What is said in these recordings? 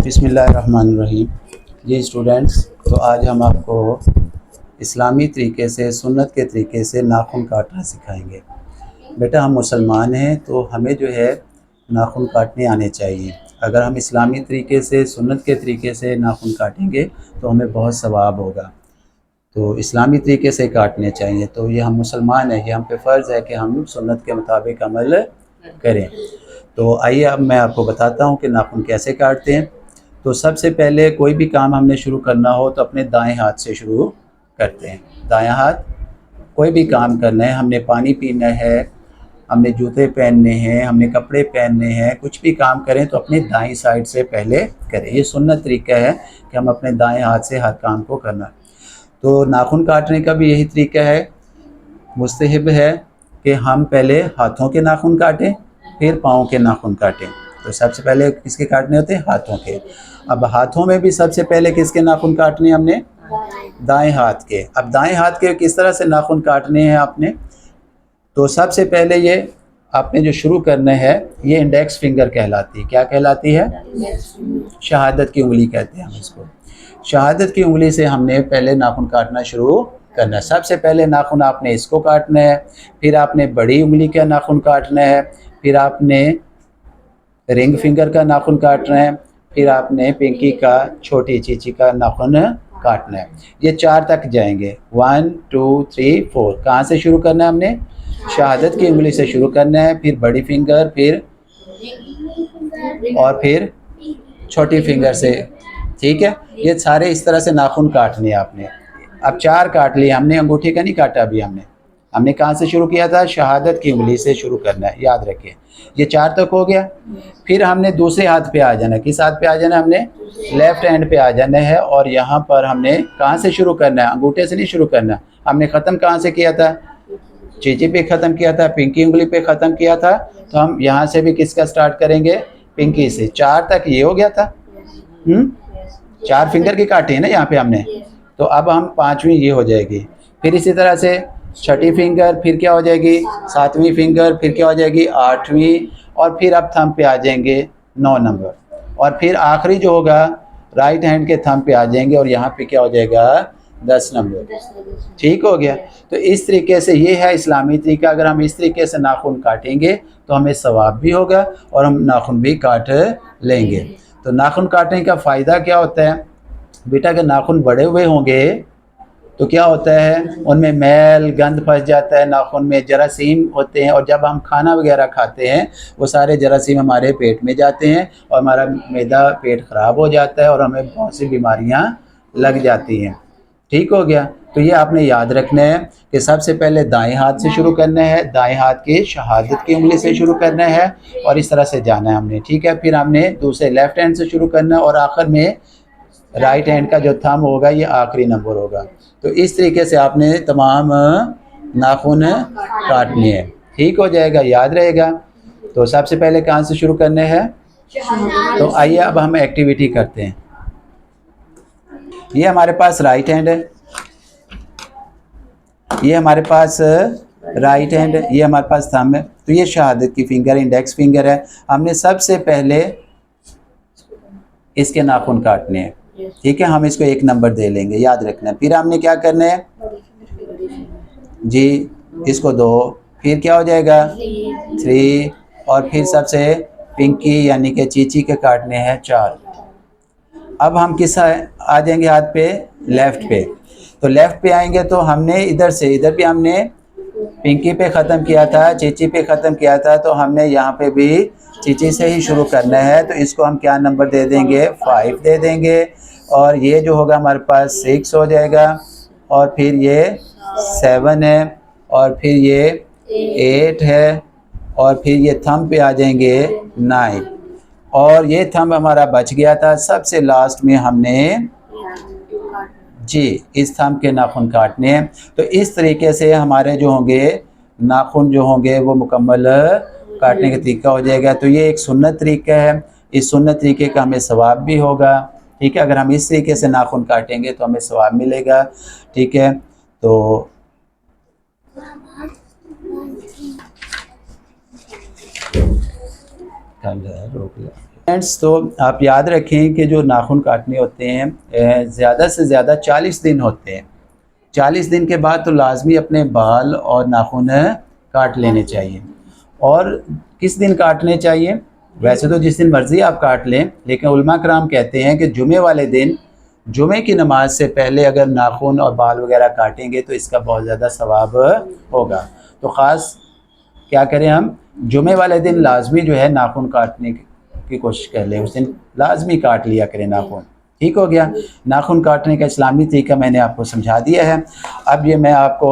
बिस्मिल्लाहिर्रहमानिर्रहीम। जी स्टूडेंट्स, तो आज हम आपको इस्लामी तरीके से, सुन्नत के तरीके से नाखून काटना सिखाएंगे। बेटा, हम मुसलमान हैं तो हमें जो है नाखून काटने आने चाहिए। अगर हम इस्लामी तरीके से, सुन्नत के तरीके से नाखून काटेंगे तो हमें बहुत सवाब होगा। तो इस्लामी तरीके से काटने चाहिए। तो ये हम मुसलमान हैं, ये हम पे फ़र्ज़ है कि हम सुन्नत के मुताबिक अमल करें। तो आइए अब मैं आपको बताता हूँ कि नाखून कैसे काटते हैं। तो सबसे पहले कोई भी काम हमने शुरू करना हो तो अपने दाएं हाथ से शुरू करते हैं। दायां हाथ, कोई भी काम करना है, हमने पानी पीना है, हमने जूते पहनने हैं, हमने कपड़े पहनने हैं, कुछ भी काम करें तो अपनी दाईं साइड से पहले करें। ये सुन्नत तरीका है कि हम अपने दाएं हाथ से हर काम को करना। तो नाखून काटने का भी यही तरीका है। मुस्तहब है कि हम पहले हाथों के नाखून काटें, फिर पाँव के नाखून काटें। तो सबसे पहले किसके काटने होते हैं? हाथों के। अब हाथों में भी सबसे पहले किसके नाखून काटने हैं हमने? दाएं हाथ के। अब दाएं हाथ के किस तरह से नाखून काटने हैं आपने? तो सबसे पहले ये आपने जो शुरू करना है, ये इंडेक्स फिंगर कहलाती है। क्या कहलाती है? शहादत की उंगली कहते हैं हम इसको। शहादत की उंगली से हमने पहले नाखून काटना शुरू करना है। सबसे पहले नाखून आपने इसको काटना है, फिर आपने बड़ी उंगली का नाखून काटना है, फिर आपने रिंग फिंगर का नाखून काटना है, फिर आपने पिंकी का, छोटी चीची का नाखून काटना है। ये 4 तक जाएंगे। 1 2 3 4। कहाँ से शुरू करना है हमने? शहादत की उंगली से शुरू करना है, फिर बड़ी फिंगर, फिर और फिर छोटी फिंगर से। ठीक है, ये सारे इस तरह से नाखून काटने हैं आपने। अब 4 काट लिए हमने, अंगूठे का नहीं काटा अभी हमने कहाँ से शुरू किया था? शहादत की उंगली से शुरू करना है, याद रखिए। ये 4 तक हो गया। फिर हमने दूसरे हाथ पे आ जाना है। किस हाथ पे आ जाना है हमने? लेफ्ट हैंड पे आ जाना है। और यहाँ पर हमने कहाँ से शुरू करना है? अंगूठे से नहीं शुरू करना। हमने ख़त्म कहाँ से किया था? चीची पे ख़त्म किया था, पिंकी उंगली पे ख़त्म किया था। तो हम यहाँ से भी किसका स्टार्ट करेंगे? पिंकी से। 4 तक ये हो गया था। 4 फिंगर की काटी है ना यहाँ पे हमने। तो अब हम 5वीं ये हो जाएगी। फिर इसी तरह से छठी फिंगर, फिर क्या हो जाएगी? 7वीं फिंगर, फिर क्या हो जाएगी? 8वीं। और फिर अब थंब पे आ जाएंगे 9 नंबर। और फिर आखिरी जो होगा राइट हैंड के थंब पे आ जाएंगे और यहाँ पे क्या हो जाएगा? 10 नंबर। ठीक हो गया। तो इस तरीके से ये है इस्लामी तरीका। अगर हम इस तरीके से नाखून काटेंगे तो हमें सवाब भी होगा और हम नाखून भी काट लेंगे। तो नाखून काटने का फ़ायदा क्या होता है? बेटा, अगर नाखून बड़े हुए होंगे तो क्या होता है? उनमें मैल गंद फंस जाता है, नाखून में जरासीम होते हैं, और जब हम खाना वगैरह खाते हैं वो सारे जरासीम हमारे पेट में जाते हैं और हमारा मैदा, पेट ख़राब हो जाता है और हमें बहुत सी बीमारियां लग जाती हैं। ठीक हो गया। तो ये आपने याद रखना है कि सबसे पहले दाएं हाथ से शुरू करना है, दाएं हाथ की शहादत की उंगली से शुरू करना है और इस तरह से जाना है हमने। ठीक है, फिर हमने दूसरे लेफ्ट हैंड से शुरू करना है और आखिर में राइट हैंड का जो थंब होगा ये आखिरी नंबर होगा। तो इस तरीके से आपने तमाम नाखून काटने हैं। ठीक हो जाएगा, याद रहेगा। तो सबसे पहले कहाँ से शुरू करने हैं? तो आइए अब हम एक्टिविटी करते हैं। ये हमारे पास राइट हैंड है, ये हमारे पास राइट हैंड है, ये हमारे पास थंब है। तो ये शहादत की फिंगर, इंडेक्स फिंगर है। हमने सबसे पहले इसके नाखून काटने हैं। ठीक है, हम इसको 1 नंबर दे लेंगे, याद रखना। फिर हमने क्या करना है जी? इसको 2, फिर क्या हो जाएगा? 3, और फिर सबसे पिंकी यानी कि चीची के काटने हैं 4। अब हम किस आ जाएंगे? हाथ पे लेफ़्ट पे। तो लेफ़्ट पे आएंगे तो हमने इधर से, इधर भी हमने पिंकी पे ख़त्म किया था, चीची पे ख़त्म किया था, तो हमने यहाँ पे भी चीची से ही शुरू करना है। तो इसको हम क्या नंबर दे देंगे? 5 दे देंगे। और ये जो होगा हमारे पास 6 हो जाएगा, और फिर ये 7 है, और फिर ये 8 है, और फिर ये थंब पे आ जाएंगे 9। और ये थंब हमारा बच गया था। सबसे लास्ट में हमने जी इस थंब के नाखून काटने हैं। तो इस तरीके से हमारे जो होंगे नाखून जो होंगे वो मुकम्मल काटने का तरीका हो जाएगा। तो ये एक सुन्नत तरीका है। इस सुन्नत तरीके का हमें सवाब भी होगा। ठीक है, अगर हम इस तरीके से नाखून काटेंगे तो हमें सवाब मिलेगा। ठीक है, तो रोक लिया। फ्रेंड्स, तो आप याद रखें कि जो नाखून काटने होते हैं ज़्यादा से ज़्यादा 40 दिन होते हैं। 40 दिन के बाद तो लाजमी अपने बाल और नाखून काट लेने चाहिए। और किस दिन काटने चाहिए? वैसे तो जिस दिन मर्ज़ी आप काट लें, लेकिन उलमा कराम कहते हैं कि जुमे वाले दिन, जुमे की नमाज से पहले अगर नाखून और बाल वगैरह काटेंगे तो इसका बहुत ज़्यादा सवाब होगा। तो ख़ास क्या करें, हम जुमे वाले दिन लाजमी जो है नाखून काटने की कोशिश कर लें, उस दिन लाजमी काट लिया करें नाखून। ठीक हो गया। नाखून काटने का इस्लामी तरीका मैंने आपको समझा दिया है। अब ये मैं आपको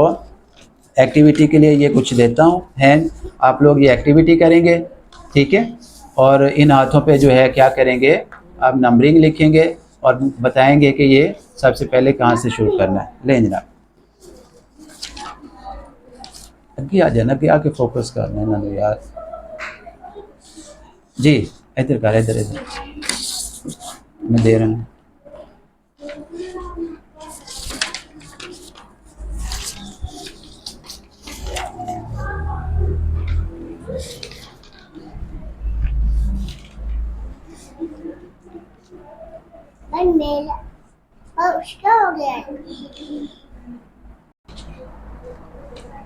एक्टिविटी के लिए ये कुछ देता हूँ हैंड, आप लोग ये एक्टिविटी करेंगे, ठीक है। और इन हाथों पे जो है क्या करेंगे, आप नंबरिंग लिखेंगे और बताएंगे कि ये सबसे पहले कहाँ से शुरू करना है। लें जनाब, अभी आ जाना, अभी आके फोकस करना है ना यार जी। इधर कर, इधर इधर मैं दे रहा हूँ।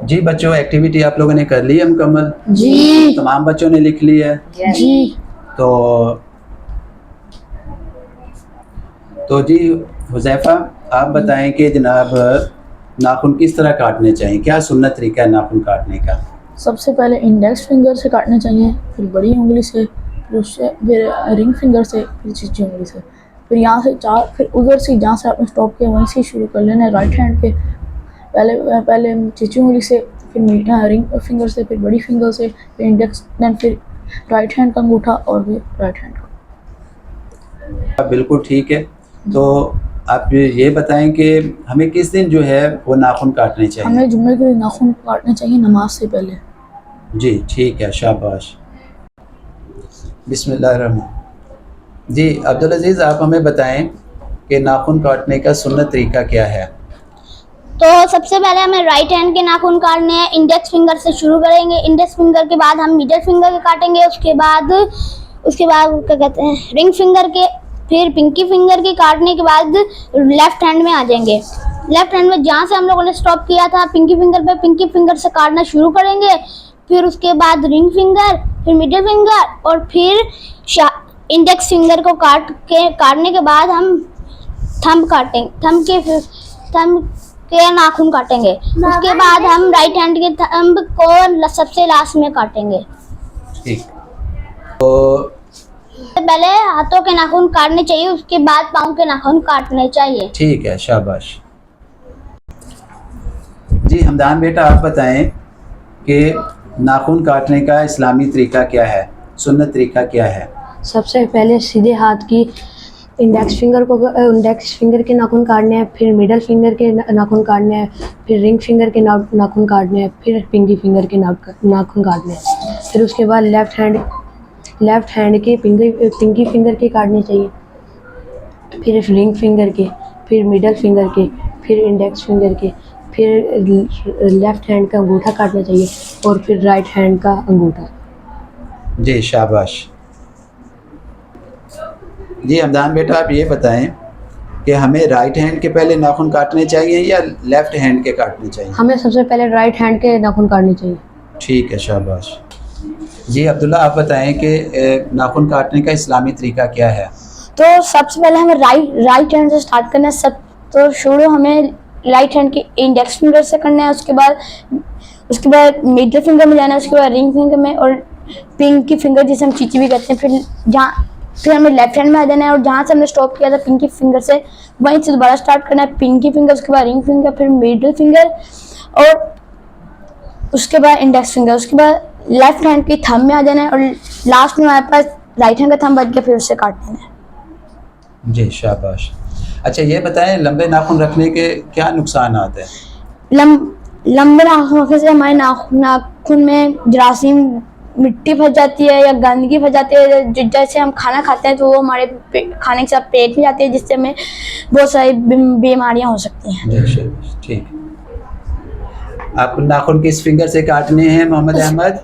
जी बच्चों, एक्टिविटी आप लोगों ने कर ली है मुकम्मल? जी। तमाम बच्चों ने लिख ली है? जी। तो जी हुज़ैफ़ा, आप बताएं कि जनाब नाखून किस तरह काटने चाहिए, क्या सुन्नत तरीका है नाखून काटने का? सबसे पहले इंडेक्स फिंगर से काटने चाहिए, फिर बड़ी उंगली से, फिर उससे फिर रिंग फिंगर से, फिर चीची उंगली से, फिर यहाँ से चार, फिर उधर से जहाँ से आपने स्टॉप किया वहीं से शुरू कर लेना है राइट हैंड के। पहले चीची उंगली से, फिर रिंग फिंगर से, फिर बड़ी फिंगर से, फिर इंडेक्स, देन फिर राइट हैंड का अंगूठा और फिर राइट हैंड का। बिल्कुल ठीक है। तो आप ये बताएं कि हमें किस दिन जो है वो नाखून काटने चाहिए? हमें जुम्मे के दिन नाखून काटने चाहिए नमाज से पहले। जी ठीक है, शाबाश। बिस्मिल्लाहिर्रहमान। जी अब्दुल अजीज़, आप हमें बताएं कि नाखून काटने का सुन्नत तरीका क्या है? तो सबसे पहले हमें राइट हैंड के नाखून काटने हैं। इंडेक्स फिंगर से शुरू करेंगे, इंडेक्स फिंगर के बाद हम मिडिल फिंगर के काटेंगे, उसके बाद क्या कहते हैं रिंग फिंगर के, फिर पिंकी फिंगर के काटने के बाद लेफ्ट हैंड में आ जाएंगे। लेफ्ट हैंड में जहाँ से हम लोगों ने स्टॉप किया था पिंकी फिंगर पे, पिंकी फिंगर से काटना शुरू करेंगे। फिर उसके बाद रिंग फिंगर, फिर मिडिल फिंगर और फिर इंडेक्स फिंगर को काटने के बाद हम थंब काटेंगे, थंब के नाखून काटेंगे। उसके बाद हम राइट हैंड के थंब को सबसे लास्ट में काटेंगे। ठीक। तो पहले हाथों के नाखून काटने चाहिए, उसके बाद पाँव के नाखून काटने चाहिए। ठीक है, शाबाश। जी हमदान बेटा, आप बताएं कि नाखून काटने का इस्लामी तरीका क्या है, सुन्नत तरीका क्या है? सबसे पहले सीधे हाथ की इंडेक्स फिंगर के नाखून काटने हैं, फिर मिडल फिंगर के नाखून काटने हैं, फिर रिंग फिंगर के नाखून काटने हैं, फिर पिंकी फिंगर के नाखून काटने हैं। फिर उसके बाद लेफ्ट हैंड के पिंकी फिंगर के काटने चाहिए, फिर रिंग फिंगर के, फिर मिडल फिंगर के, फिर इंडेक्स फिंगर के, फिर लेफ्ट हैंड का अंगूठा काटना चाहिए और फिर राइट हैंड का अंगूठा। जी शाबाश। जी हमदान बेटा, आप ये बताएं कि हमें राइट हैंड के पहले नाखून काटने चाहिए या लेफ्ट हैंड के काटने चाहिए? हमें सबसे पहले राइट हैंड के नाखून काटने चाहिए। ठीक है, शाबाश। जी अब्दुल्ला, आप बताएं कि नाखून काटने का इस्लामी तरीका क्या है? तो सबसे पहले हमें राइट हैंड से स्टार्ट करना है। तो शुरू हमें राइट हैंड के इंडेक्स फिंगर से करना है, उसके बाद मिडिल फिंगर में जाना है, उसके बाद रिंग फिंगर में और पिंकी फिंगर जिसे हम चीची भी कहते हैं। फिर हमें लेफ्ट हैंड में आ जाना है और जहाँ से हमने स्टॉप किया था पिंकी फिंगर से वहीं से दोबारा स्टार्ट करना है। पिंकी फिंगर, उसके बाद रिंग फिंगर, फिर मिडिल फिंगर और उसके बाद इंडेक्स फिंगर, उसके बाद लेफ्ट हैंड की थंब में आ जाना है और लास्ट में हमारे पास राइट हैंड का थंब बच गया, फिर उससे काट देना है। जी शाबाश। अच्छा ये बताएं, लंबे नाखून रखने के क्या नुकसान आते हैं? लंबे नाखून रखने से हमारे नाखून में जरासीम, मिट्टी फंस जाती है या गंदगी फंस जाती है। जैसे हम खाना खाते हैं तो वो हमारे खाने के साथ पेट में जाती है, जिससे हमें बहुत सारी बीमारियां हो सकती हैं। ठीक। आप नाखून किस फिंगर से काटने हैं मोहम्मद अहमद?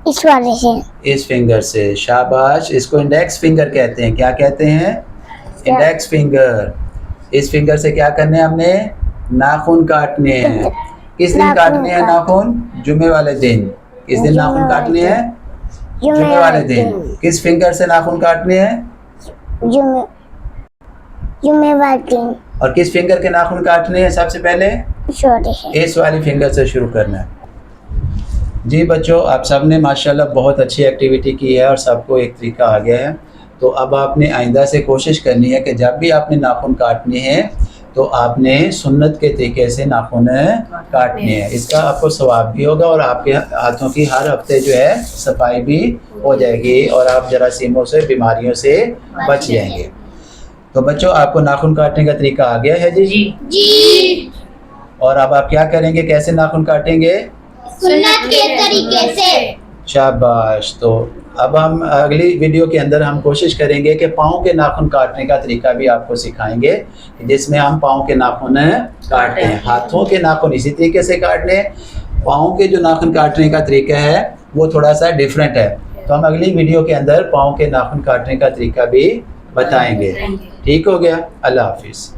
इस वाले से। इस फिंगर से, शाबाश। इसको इंडेक्स फिंगर कहते हैं। क्या कहते हैं? Index finger. इस फिंगर से क्या करने हैं हमने? नाखून काटने हैं। किस दिन नाखून काटने हैं नाखून? जुमे वाले दिन। किस दिन नाखून जुमे वाले काटने दिन। हैं? जुमे वाले दिन। किस फिंगर से नाखून काटने हैं? जुमे वाले दिन। और किस फिंगर के नाखून काटने हैं सबसे पहले? छोटे से। इस वाली फिंगर से शुरू करना है। जी बच्चों, आप सब ने माशाल्लाह बहुत अच्छी एक्टिविटी की है और सबको एक तरीका आ गया है। तो अब आपने आइंदा से कोशिश करनी है कि जब भी आपने नाखून काटने हैं तो आपने सुन्नत के तरीके से नाखून काटने हैं। इसका आपको सवाब भी होगा और आपके हाथों की हर हफ्ते जो है सफाई भी हो जाएगी और आप जरासीमों से, बीमारियों से बच जाएंगे। तो बच्चों, आपको नाखून काटने का तरीका आ गया है जी? जी। और अब आप क्या करेंगे? कैसे नाखून काटेंगे? सुन्नत के तरीके से। शाबाश। तो अब हम अगली वीडियो के अंदर हम कोशिश करेंगे कि पाँव के नाखून काटने का तरीका भी आपको सिखाएंगे, जिसमें हम पाँव के नाखून काटते हैं। हाथों के नाखून इसी तरीके से काटने, पाँव के जो नाखून काटने का तरीका है वो थोड़ा सा डिफरेंट है। तो हम अगली वीडियो के अंदर पाँव के नाखून काटने का तरीका भी बताएंगे। ठीक हो गया? अल्लाह हाफिज़।